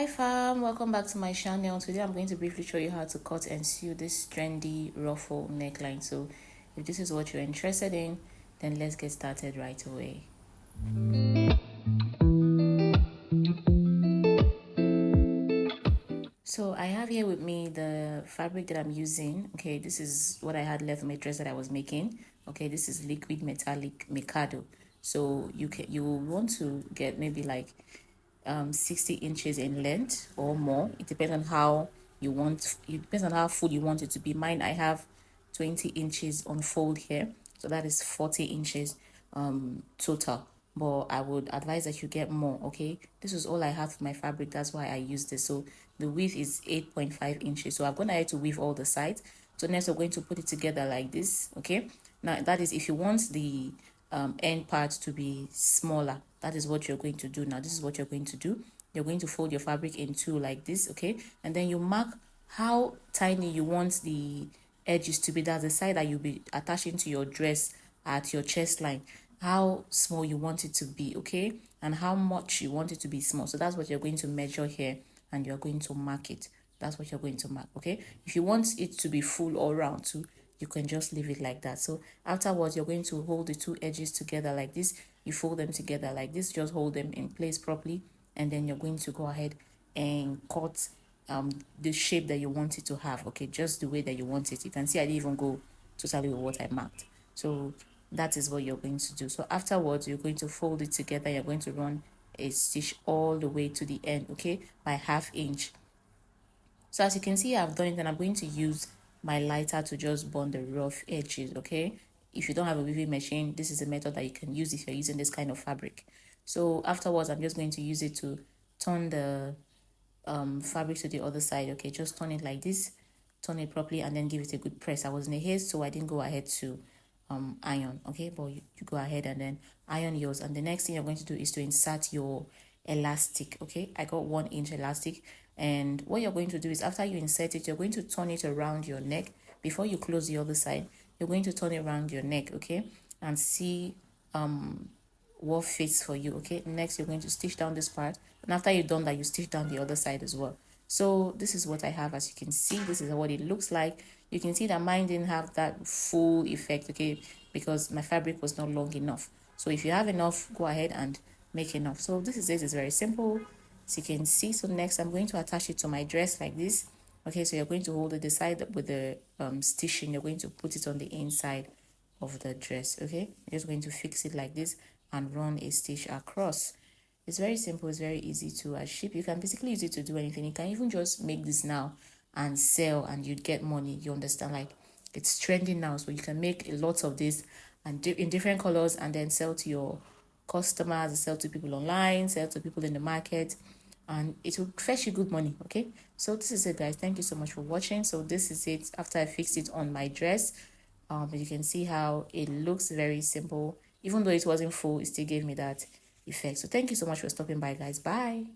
Hi fam, welcome back to my channel. Today I'm going to briefly show you how to cut and sew this trendy ruffle neckline. So if this is what you're interested in, then let's get started right away. So I have here with me the fabric that I'm using. Okay, this is what I had left in my dress that I was making. Okay, this is liquid metallic Mikado. So you will want to get maybe like 60 inches in length or more. It depends on how you want, it depends on how full you want it to be. Mine, I have 20 inches on fold here, so that is 40 inches total, but I would advise that you get more. Okay, this is all I have for my fabric, that's why I use this. So the width is 8.5 inches, so I'm gonna have to weave all the sides. So next we're going to put it together like this. Okay, now that is if you want the end part to be smaller, that is what you're going to do. Now this is what you're going to do. You're going to fold your fabric in two like this. Okay, and then you mark how tiny you want the edges to be. That's the side that you'll be attaching to your dress at your chest line, how small you want it to be. Okay, and how much you want it to be small. So that's what you're going to measure here, and you're going to mark it. That's what you're going to mark. Okay, if you want it to be full all round too, you can just leave it like that. So afterwards, you're going to hold the two edges together like this. You fold them together like this, just hold them in place properly, and then you're going to go ahead and cut the shape that you want it to have. Okay, just the way that you want it. You can see I didn't even go totally with what I marked. So that is what you're going to do. So afterwards, you're going to fold it together. You're going to run a stitch all the way to the end, okay, by 1/2 inch. So as you can see, I've done it, and I'm going to use my lighter to just burn the rough edges. Okay, if you don't have a weaving machine, this is a method that you can use if you're using this kind of fabric. So afterwards, I'm just going to use it to turn the fabric to the other side. Okay, just turn it like this, turn it properly, and then give it a good press. I was in a haste, so I didn't go ahead to iron. Okay, but you go ahead and then iron yours. And the next thing you're going to do is to insert your elastic. Okay, I got 1 inch elastic, and what you're going to do is after you insert it, you're going to turn it around your neck. Before you close the other side, you're going to turn it around your neck. Okay, and see what fits for you. Okay, next you're going to stitch down this part, and after you've done that, you stitch down the other side as well. So this is what I have. As you can see, this is what it looks like. You can see that mine didn't have that full effect, okay, because my fabric was not long enough. So if you have enough, go ahead and make enough. So this is it. It's very simple, as you can see. So next I'm going to attach it to my dress like this. Okay, so you're going to hold it the side with the stitching. You're going to put it on the inside of the dress. Okay, you're just going to fix it like this and run a stitch across. It's very simple. It's very easy to ship. You can basically use it to do anything. You can even just make this now and sell, and you'd get money. You understand? Like, it's trending now, so you can make lots of this and in different colors, and then sell to your customers, sell to people online, sell to people in the market, and it will fetch you good money. Okay, so this is it, guys. Thank you so much for watching. So this is it after I fixed it on my dress. You can see how it looks very simple. Even though it wasn't full, it still gave me that effect. So thank you so much for stopping by, guys. Bye.